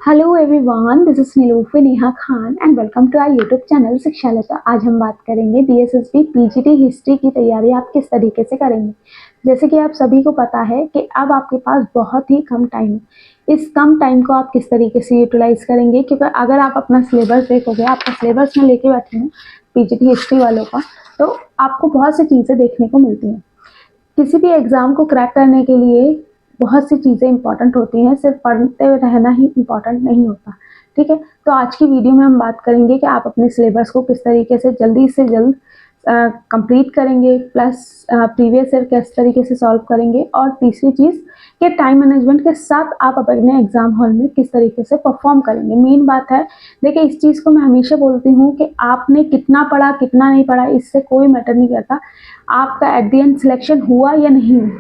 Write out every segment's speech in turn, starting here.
Hello everyone, this is Nilufar Neha Khan and welcome to our YouTube channel Shikshalata. आज हम बात करेंगे डीएसएसबी पीजीटी हिस्ट्री की तैयारी आप किस तरीके से करेंगे। जैसे कि आप सभी को पता है कि अब आपके पास बहुत ही कम टाइम है। इस कम टाइम को आप किस तरीके से यूटिलाइज करेंगे, क्योंकि अगर आप अपना सिलेबस देखोगे, आपका सिलेबस में लेके बैठे हैं पीजीटी हिस्ट्री वालों का, तो आपको बहुत सी चीज़ें देखने को मिलती हैं। किसी भी एग्ज़ाम को क्रैक करने के लिए बहुत सी चीज़ें इंपॉर्टेंट होती हैं, सिर्फ पढ़ते रहना ही इंपॉर्टेंट नहीं होता। ठीक है, तो आज की वीडियो में हम बात करेंगे कि आप अपने सिलेबस को किस तरीके से जल्दी से जल्द कंप्लीट करेंगे, प्लस प्रीवियस ईयर किस तरीके से सॉल्व करेंगे, और तीसरी चीज़ कि टाइम मैनेजमेंट के साथ आप अपने एग्जाम हॉल में किस तरीके से परफॉर्म करेंगे। मेन बात है, देखिए इस चीज़ को मैं हमेशा बोलती हूँ कि आपने कितना पढ़ा कितना नहीं पढ़ा इससे कोई मैटर नहीं करता। आपका एट द एंड सिलेक्शन हुआ या नहीं हुआ,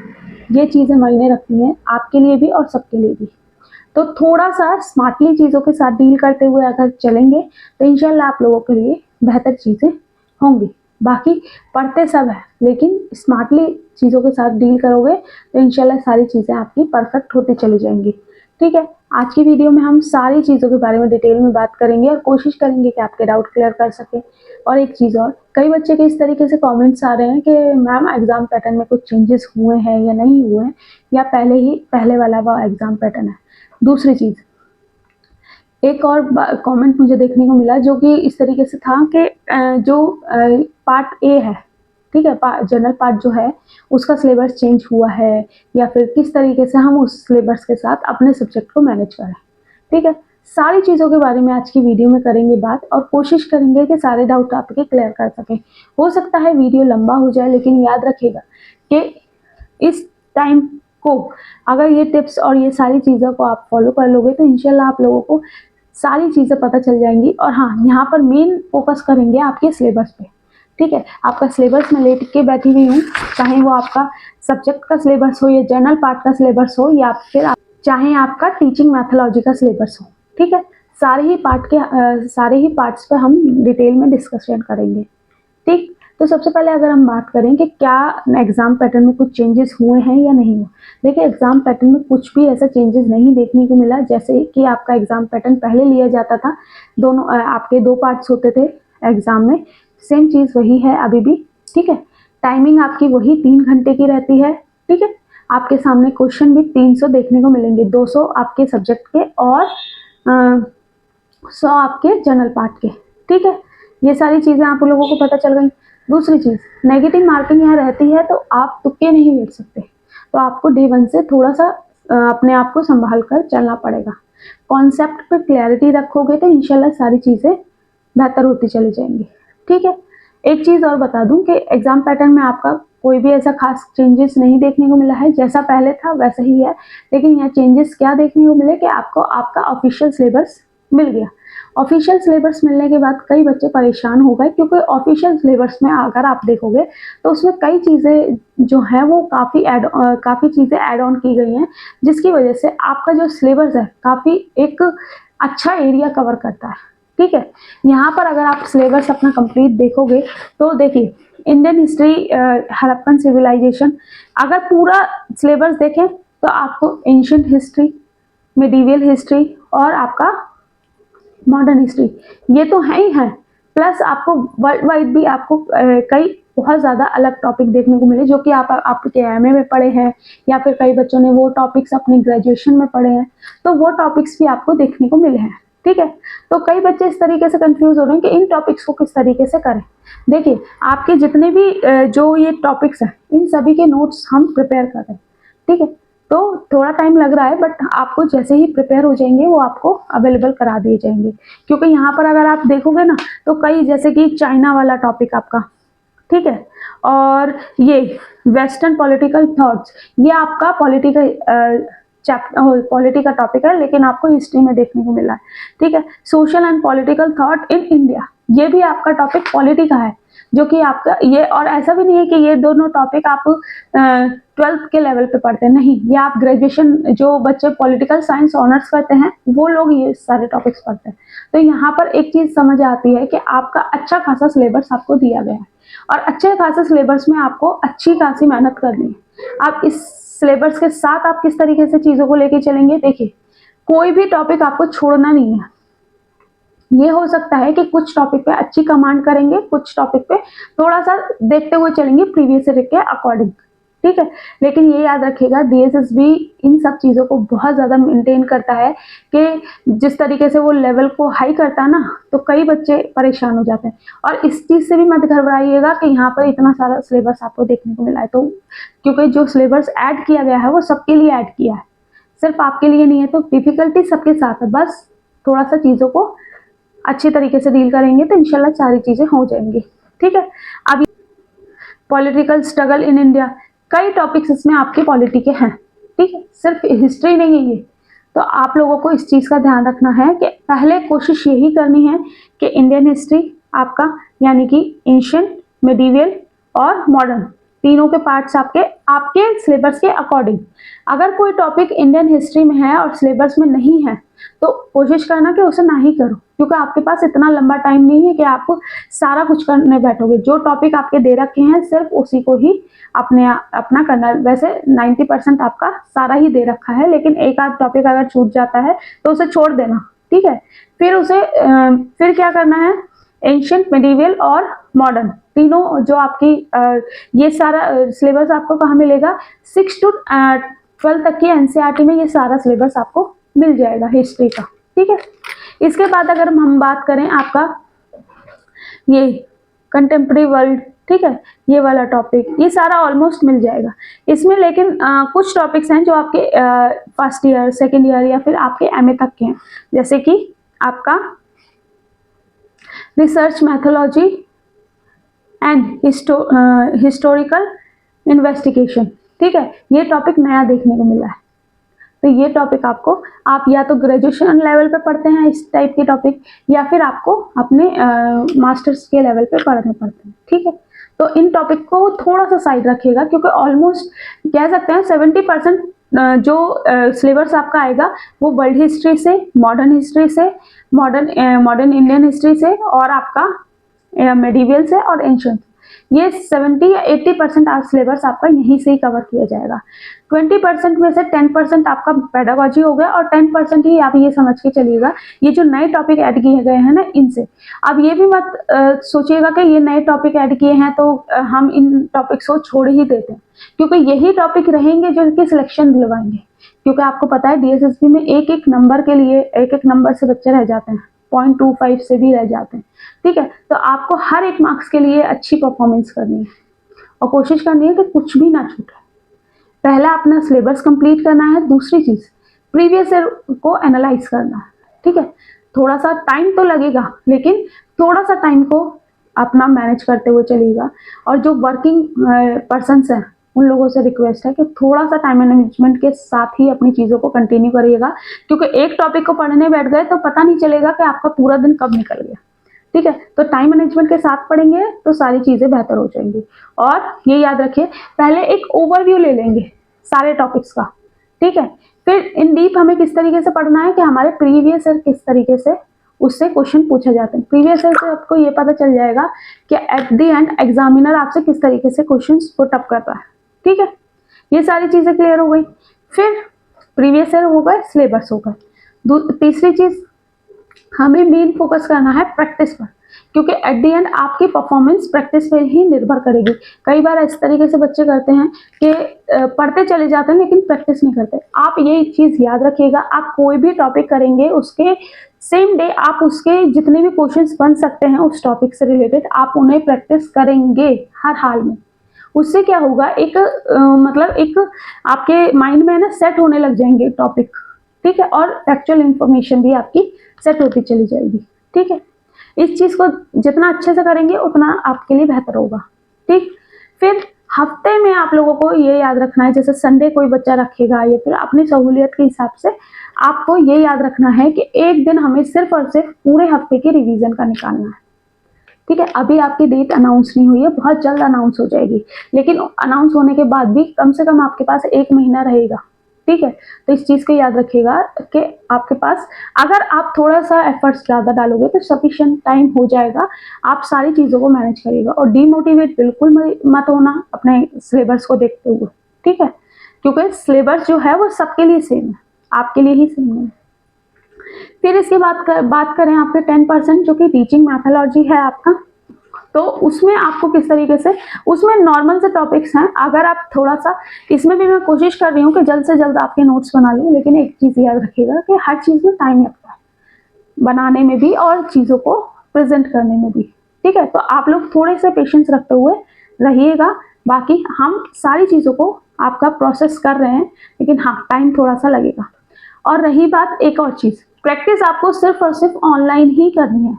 ये चीज़ें मायने रखती हैं आपके लिए भी और सबके लिए भी। तो थोड़ा सा स्मार्टली चीज़ों के साथ डील करते हुए अगर चलेंगे तो इंशाल्लाह आप लोगों के लिए बेहतर चीज़ें होंगी। बाकी पढ़ते सब है, लेकिन स्मार्टली चीज़ों के साथ डील करोगे तो इंशाल्लाह सारी चीज़ें आपकी परफेक्ट होती चली जाएंगी। ठीक है, आज की वीडियो में हम सारी चीज़ों के बारे में डिटेल में बात करेंगे और कोशिश करेंगे कि आपके डाउट क्लियर कर सकें। और एक चीज़ और, कई बच्चे के इस तरीके से कमेंट्स आ रहे हैं कि मैम एग्ज़ाम पैटर्न में कुछ चेंजेस हुए हैं या नहीं हुए हैं, या पहले वाला वो एग्ज़ाम पैटर्न है। दूसरी चीज़, एक और कमेंट मुझे देखने को मिला जो कि इस तरीके से था कि जो पार्ट ए है, ठीक है, जनरल पार्ट जो है उसका सिलेबस चेंज हुआ है, या फिर किस तरीके से हम उस सिलेबस के साथ अपने सब्जेक्ट को मैनेज करें। ठीक है, सारी चीज़ों के बारे में आज की वीडियो में करेंगे बात, और कोशिश करेंगे कि सारे डाउट आपके क्लियर कर सकें। हो सकता है वीडियो लंबा हो जाए, लेकिन याद रखिएगा कि इस टाइम को अगर ये टिप्स और ये सारी चीज़ों को आप फॉलो कर लोगे तो इंशाल्लाह आप लोगों को सारी चीज़ें पता चल जाएंगी। और हाँ, यहाँ पर मेन फोकस करेंगे आपके सिलेबस पे। ठीक है, आपका सिलेबस में लेट के बैठी हुई हूँ, चाहे वो आपका सब्जेक्ट का सिलेबस हो या जनरल पार्ट का सिलेबस हो, या फिर चाहे आपका टीचिंग मैथोलॉजी का सिलेबस हो। ठीक है, सारे ही पार्ट्स पे हम डिटेल में डिस्कशन करेंगे। ठीक, तो सबसे पहले अगर हम बात करें कि क्या एग्जाम पैटर्न में कुछ चेंजेस हुए हैं या नहीं हुए। देखिए एग्जाम पैटर्न में कुछ भी ऐसा चेंजेस नहीं देखने को मिला। जैसे कि आपका एग्जाम पैटर्न पहले लिया जाता था, दोनों आपके दो पार्ट्स होते थे एग्जाम में, सेम चीज़ वही है अभी भी। ठीक है, टाइमिंग आपकी वही 3 घंटे की रहती है। ठीक है, आपके सामने क्वेश्चन भी 300 देखने को मिलेंगे, 200 आपके सब्जेक्ट के और 100 आपके जनरल पार्ट के। ठीक है, ये सारी चीज़ें आप लोगों को पता चल गई। दूसरी चीज़, नेगेटिव मार्किंग यहाँ रहती है, तो आप तुक्के नहीं बैठ सकते, तो आपको डे 1 से थोड़ा सा अपने आप को संभाल कर चलना पड़ेगा। कॉन्सेप्ट पे क्लैरिटी रखोगे तो इंशाल्लाह सारी चीज़ें बेहतर होती चली जाएंगी। ठीक है, एक चीज़ और बता दूं कि एग्जाम पैटर्न में आपका कोई भी ऐसा खास चेंजेस नहीं देखने को मिला है, जैसा पहले था वैसा ही है। लेकिन यहाँ चेंजेस क्या देखने को मिले कि आपको आपका ऑफिशियल सिलेबस मिल गया। ऑफिशियल सिलेबस मिलने के बाद कई बच्चे परेशान हो गए, क्योंकि ऑफिशियल सिलेबस में अगर आप देखोगे तो उसमें कई चीज़ें जो हैं वो काफ़ी चीज़ें ऐड ऑन की गई हैं, जिसकी वजह से आपका जो सिलेबस है काफ़ी एक अच्छा एरिया कवर करता है। ठीक है, यहाँ पर अगर आप सिलेबस अपना कंप्लीट देखोगे तो देखिए इंडियन हिस्ट्री, हड़प्पन सिविलाइजेशन, अगर पूरा सिलेबस देखें तो आपको एंशिएंट हिस्ट्री, मिडीवियल हिस्ट्री और आपका मॉडर्न हिस्ट्री, ये तो है ही है। प्लस आपको वर्ल्ड वाइड भी आपको कई बहुत ज़्यादा अलग टॉपिक देखने को मिले, जो कि आप आपके एमए में पढ़े हैं, या फिर कई बच्चों ने वो टॉपिक्स अपने ग्रेजुएशन में पढ़े हैं, तो वो टॉपिक्स भी आपको देखने को मिले हैं। ठीक है, तो कई बच्चे इस तरीके से कंफ्यूज हो रहे हैं कि इन टॉपिक्स को किस तरीके से करें। देखिए आपके जितने भी जो ये टॉपिक्स हैं, इन सभी के नोट्स हम प्रिपेयर कर रहे हैं। ठीक है, तो थोड़ा टाइम लग रहा है, बट आपको जैसे ही प्रिपेयर हो जाएंगे वो आपको अवेलेबल करा दिए जाएंगे। क्योंकि यहाँ पर अगर आप देखोगे ना, तो कई जैसे कि चाइना वाला टॉपिक आपका, ठीक है, और ये वेस्टर्न पॉलिटिकल थॉट्स, ये आपका पॉलिटी का टॉपिक है, लेकिन आपको हिस्ट्री में देखने को मिला है। ठीक है, social and political thought in India, ये भी आपका टॉपिक पॉलिटी का है, जो कि आपका ये, और ऐसा भी नहीं है कि ये दोनों टॉपिक आप 12th के लेवल पे पढ़ते हैं, नहीं, ये आप ग्रेजुएशन, जो बच्चे पॉलिटिकल साइंस ऑनर्स करते हैं वो लोग ये सारे टॉपिक्स पढ़ते हैं। तो यहाँ पर एक चीज़ समझ आती है कि आपका अच्छा खासा सिलेबस आपको दिया गया है, और अच्छे खासे सिलेबस में आपको अच्छी खासी मेहनत करनी है। आप इस सिलेबस के साथ आप किस तरीके से चीज़ों को लेके चलेंगे, देखिए कोई भी टॉपिक आपको छोड़ना नहीं है। ये हो सकता है कि कुछ टॉपिक पे अच्छी कमांड करेंगे, कुछ टॉपिक पे थोड़ा सा देखते हुए चलेंगे प्रीवियस ईयर के अकॉर्डिंग, ठीक है। लेकिन ये याद रखिएगा डीएसएसबी इन सब चीज़ों को बहुत ज़्यादा मेंटेन करता है कि जिस तरीके से वो लेवल को हाई करता है ना, तो कई बच्चे परेशान हो जाते हैं। और इस चीज़ से भी मत घबराइएगा कि यहाँ पर इतना सारा सिलेबस आपको देखने को मिला है, तो क्योंकि जो सिलेबस ऐड किया गया है वो सबके लिए ऐड किया है, सिर्फ आपके लिए नहीं है। तो डिफिकल्टी सबके साथ है, बस थोड़ा सा चीज़ों को अच्छी तरीके से डील करेंगे तो इंशाल्लाह सारी चीज़ें हो जाएंगी, ठीक है। अब पॉलिटिकल स्ट्रगल इन इंडिया, कई टॉपिक्स इसमें आपके पॉलिटी के हैं, ठीक है, सिर्फ हिस्ट्री नहीं है ये। तो आप लोगों को इस चीज़ का ध्यान रखना है कि पहले कोशिश यही करनी है कि इंडियन हिस्ट्री आपका, यानी कि एंशिएंट, मिडीवियल और मॉडर्न, तीनों के पार्ट्स आपके आपके सिलेबस के अकॉर्डिंग। अगर कोई टॉपिक इंडियन हिस्ट्री में है और सिलेबस में नहीं है तो कोशिश करना कि उसे ना ही करो, क्योंकि आपके पास इतना लंबा टाइम नहीं है कि आप सारा कुछ करने बैठोगे। जो टॉपिक आपके दे रखे हैं सिर्फ उसी को ही अपना करना। वैसे 90% आपका सारा ही दे रखा है, लेकिन एक आध टॉपिक अगर छूट जाता है तो उसे छोड़ देना, ठीक है। फिर क्या करना है, एंशिएंट, मिडीवियल और मॉडर्न, तीनों जो आपकी ये सारा सिलेबस आपको कहाँ मिलेगा, 6 to 12 तक की एनसीईआरटी में ये सारा सिलेबस आपको मिल जाएगा हिस्ट्री का, ठीक है। इसके बाद अगर हम बात करें आपका ये कंटेम्प्रेरी वर्ल्ड, ठीक है, ये वाला टॉपिक, ये सारा ऑलमोस्ट मिल जाएगा इसमें। लेकिन कुछ टॉपिक्स हैं जो आपके फर्स्ट ईयर, सेकेंड ईयर या फिर आपके एमए तक के हैं, जैसे कि आपका research methodology and historical investigation, ठीक है, ये टॉपिक नया देखने को मिला है। तो ये टॉपिक आपको, आप या तो ग्रेजुएशन लेवल पे पढ़ते हैं इस टाइप के टॉपिक, या फिर आपको अपने मास्टर्स के लेवल पे पढ़ने पड़ते हैं, ठीक है। तो इन टॉपिक को थोड़ा सा साइड रखिएगा, क्योंकि ऑलमोस्ट कह सकते हैं 70% जो सिलेबस आपका आएगा वो वर्ल्ड हिस्ट्री से, मॉडर्न हिस्ट्री से, मॉडर्न इंडियन हिस्ट्री से, और आपका मेडिवियल से और एंशिएंट। ये 70 या 80% आज सिलेबस आपका यहीं से ही कवर किया जाएगा। 20% में से 10% आपका पेडागोजी हो गया, और 10% ही आप ये समझ के चलिएगा ये जो नए टॉपिक ऐड किए गए हैं ना इनसे। अब ये भी मत सोचिएगा कि ये नए टॉपिक ऐड किए हैं तो हम इन टॉपिक्स को छोड़ ही देते हैं, क्योंकि यही टॉपिक रहेंगे जो इनकी सिलेक्शन दिलवाएंगे। क्योंकि आपको पता है डीएसएसबी में एक एक नंबर के लिए एक नंबर से बच्चे रह जाते हैं, 0.25 से भी रह जाते हैं, ठीक है। तो आपको हर एक मार्क्स के लिए अच्छी परफॉर्मेंस करनी है और कोशिश करनी है कि कुछ भी ना छूटे। पहला अपना सिलेबस कंप्लीट करना है, दूसरी चीज़ प्रीवियस ईयर को एनालाइज करना है, ठीक है। थोड़ा सा टाइम तो लगेगा, लेकिन थोड़ा सा टाइम को अपना मैनेज करते हुए चलिएगा। और जो वर्किंग पर्सन्स हैं उन लोगों से रिक्वेस्ट है कि थोड़ा सा टाइम मैनेजमेंट के साथ ही अपनी चीज़ों को कंटिन्यू करिएगा, क्योंकि एक टॉपिक को पढ़ने बैठ गए तो पता नहीं चलेगा कि आपका पूरा दिन कब निकल गया, ठीक है। तो टाइम मैनेजमेंट के साथ पढ़ेंगे तो सारी चीज़ें बेहतर हो जाएंगी। और ये याद रखिए, पहले एक ओवरव्यू ले लेंगे सारे टॉपिक्स का, ठीक है। फिर इन डीप हमें किस तरीके से पढ़ना है कि हमारे प्रीवियस ईयर किस तरीके से उससे क्वेश्चन पूछे जाते हैं। प्रीवियस ईयर से आपको ये पता चल जाएगा कि एट द एंड एग्जामिनर आपसे किस तरीके से क्वेश्चन पुट अप कर रहा है, ठीक है। ये सारी चीज़ें क्लियर हो गई। फिर प्रीवियस ईयर हो गए, सिलेबस हो गए। तीसरी चीज़ हमें मेन फोकस करना है प्रैक्टिस पर, क्योंकि एट द एंड आपकी परफॉर्मेंस प्रैक्टिस पर ही निर्भर करेगी। कई बार इस तरीके से बच्चे करते हैं कि पढ़ते चले जाते हैं लेकिन प्रैक्टिस नहीं करते। आप ये चीज़ याद रखिएगा, आप कोई भी टॉपिक करेंगे उसके सेम डे आप उसके जितने भी क्वेश्चंस बन सकते हैं उस टॉपिक से रिलेटेड आप उन्हें प्रैक्टिस करेंगे हर हाल में। उससे क्या होगा, एक मतलब एक आपके माइंड में ना सेट होने लग जाएंगे टॉपिक, ठीक है। और फैक्चुअल इंफॉर्मेशन भी आपकी सेट होती चली जाएगी, ठीक है। इस चीज़ को जितना अच्छे से करेंगे उतना आपके लिए बेहतर होगा, ठीक। फिर हफ्ते में आप लोगों को ये याद रखना है, जैसे संडे कोई बच्चा रखेगा या फिर अपनी सहूलियत के हिसाब से आपको ये याद रखना है कि एक दिन हमें सिर्फ और सिर्फ पूरे हफ्ते की रिवीजन का निकालना है, ठीक है। अभी आपकी डेट अनाउंस नहीं हुई है, बहुत जल्द अनाउंस हो जाएगी, लेकिन अनाउंस होने के बाद भी कम से कम आपके पास 1 महीना रहेगा, ठीक है। तो इस चीज़ को याद रखिएगा कि आपके पास अगर आप थोड़ा सा एफर्ट्स ज़्यादा डालोगे तो सफिशिएंट टाइम हो जाएगा, आप सारी चीज़ों को मैनेज करिएगा। और डीमोटिवेट बिल्कुल मत होना अपने सिलेबस को देखते हुए, ठीक है, क्योंकि सिलेबस जो है वो सबके लिए सेम है, आपके लिए ही सेम है, फिर इसके बात करें आपके 10% जो कि टीचिंग मैथोलॉजी है आपका, तो उसमें आपको किस तरीके से, उसमें नॉर्मल से टॉपिक्स हैं। अगर आप थोड़ा सा, इसमें भी मैं कोशिश कर रही हूँ कि जल्द से जल्द आपके नोट्स बना लूँ, लेकिन एक चीज़ याद रखिएगा कि हर चीज़ में टाइम लगता है, बनाने में भी और चीज़ों को प्रेजेंट करने में भी। ठीक है, तो आप लोग थोड़े से पेशेंस रखते हुए रहिएगा। बाकी हम सारी चीज़ों को आपका प्रोसेस कर रहे हैं, लेकिन हाँ, टाइम थोड़ा सा लगेगा। और रही बात एक और चीज़, प्रैक्टिस आपको सिर्फ और सिर्फ ऑनलाइन ही करनी है।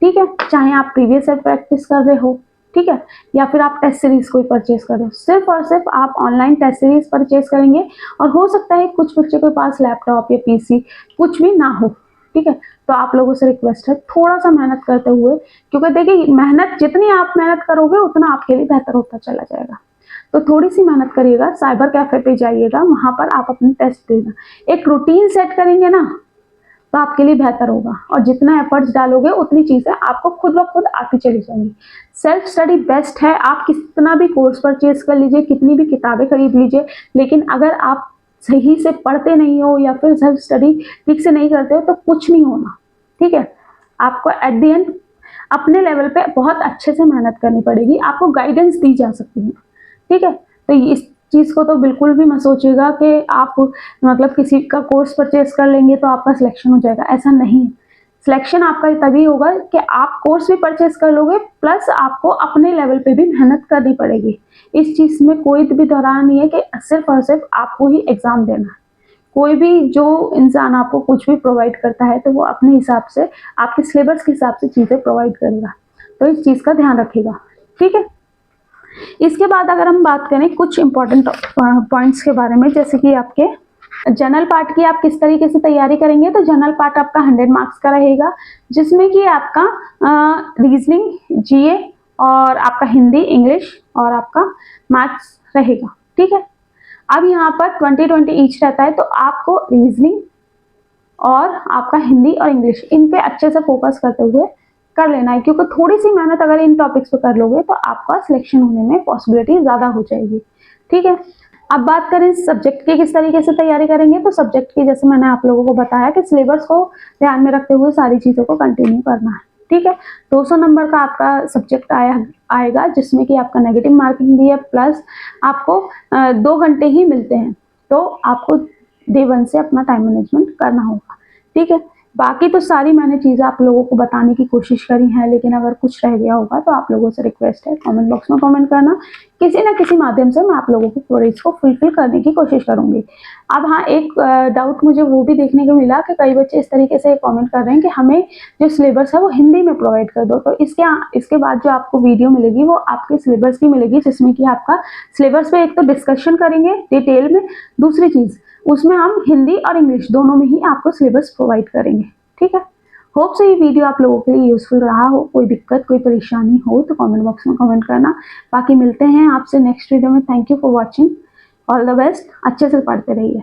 ठीक है, चाहे आप प्रीवियस ईयर प्रैक्टिस कर रहे हो, ठीक है, या फिर आप टेस्ट सीरीज कोई परचेज कर रहे हो, सिर्फ और सिर्फ आप ऑनलाइन टेस्ट सीरीज परचेज करेंगे। और हो सकता है कुछ बच्चे के पास लैपटॉप या पीसी कुछ भी ना हो, ठीक है, तो आप लोगों से रिक्वेस्ट है थोड़ा सा मेहनत करते हुए, क्योंकि देखिए मेहनत जितनी आप मेहनत करोगे उतना आपके लिए बेहतर होता चला जाएगा। तो थोड़ी सी मेहनत करिएगा, साइबर कैफे पे जाइएगा, वहां पर आप अपने टेस्ट देना, एक रूटीन सेट करेंगे ना तो आपके लिए बेहतर होगा। और जितना एफर्ट्स डालोगे उतनी चीज़ें आपको खुद ब खुद आती चली जाएंगी। सेल्फ स्टडी बेस्ट है, आप कितना भी कोर्स परचेज कर लीजिए, कितनी भी किताबें खरीद लीजिए, लेकिन अगर आप सही से पढ़ते नहीं हो या फिर सेल्फ स्टडी ठीक से नहीं करते हो तो कुछ नहीं होना। ठीक है, आपको एट द एंड अपने लेवल पे बहुत अच्छे से मेहनत करनी पड़ेगी, आपको गाइडेंस दी जा सकती है। ठीक है, तो इस चीज़ को तो बिल्कुल भी मत सोचिएगा कि आप मतलब किसी का कोर्स परचेज कर लेंगे तो आपका सिलेक्शन हो जाएगा, ऐसा नहीं है। सिलेक्शन आपका तभी होगा कि आप कोर्स भी परचेज कर लोगे, प्लस आपको अपने लेवल पे भी मेहनत करनी पड़ेगी। इस चीज़ में कोई भी दौरान नहीं है कि सिर्फ और सिर्फ आपको ही एग्ज़ाम देना है। कोई भी जो इंसान आपको कुछ भी प्रोवाइड करता है तो वो अपने हिसाब से, आपके सिलेबस के हिसाब से चीज़ें प्रोवाइड करेगा, तो इस चीज़ का ध्यान रखिएगा। ठीक है, इसके बाद अगर हम बात करें कुछ इंपॉर्टेंट पॉइंट्स के बारे में, जैसे कि आपके जनरल पार्ट की आप किस तरीके से तैयारी करेंगे, तो जनरल पार्ट आपका 100 मार्क्स का रहेगा, जिसमें कि आपका रीजनिंग, जीए और आपका हिंदी, इंग्लिश और आपका मैथ्स रहेगा। ठीक है, अब यहाँ पर 20-20 ईच रहता है, तो आपको रीजनिंग और आपका हिंदी और इंग्लिश इन पे अच्छे से फोकस करते हुए कर लेना है, क्योंकि थोड़ी सी मेहनत अगर इन टॉपिक्स पे कर लोगे तो आपका सिलेक्शन होने में पॉसिबिलिटी ज़्यादा हो जाएगी। ठीक है, अब बात करें सब्जेक्ट की किस तरीके से तैयारी करेंगे, तो सब्जेक्ट की जैसे मैंने आप लोगों को बताया कि सिलेबस को ध्यान में रखते हुए सारी चीज़ों को कंटिन्यू करना है। ठीक है, 200 नंबर का आपका सब्जेक्ट आएगा, जिसमें कि आपका नेगेटिव मार्किंग भी है, प्लस आपको 2 घंटे ही मिलते हैं, तो आपको डे 1 से अपना टाइम मैनेजमेंट करना होगा। ठीक है, बाकी तो सारी मैंने चीज़ें आप लोगों को बताने की कोशिश करी हैं, लेकिन अगर कुछ रह गया होगा तो आप लोगों से रिक्वेस्ट है कमेंट बॉक्स में कमेंट करना, किसी ना किसी माध्यम से मैं आप लोगों की क्वेरीज को फुलफिल करने की कोशिश करूंगी। अब हाँ, एक डाउट मुझे वो भी देखने को मिला कि कई बच्चे इस तरीके से कमेंट कर रहे हैं कि हमें जो सिलेबस है वो हिंदी में प्रोवाइड कर दो, तो इसके बाद जो आपको वीडियो मिलेगी वो आपके सिलेबस की मिलेगी, जिसमें कि आपका सिलेबस पे एक तो डिस्कशन करेंगे डिटेल में, दूसरी चीज़ उसमें हम हिंदी और इंग्लिश दोनों में ही आपको सिलेबस प्रोवाइड करेंगे। ठीक है, होप से ये वीडियो आप लोगों के लिए यूजफुल रहा हो। कोई दिक्कत, कोई परेशानी हो तो कमेंट बॉक्स में कमेंट करना। बाकी मिलते हैं आपसे नेक्स्ट वीडियो में। Thank you for watching, all the best, अच्छे से पढ़ते रहिए।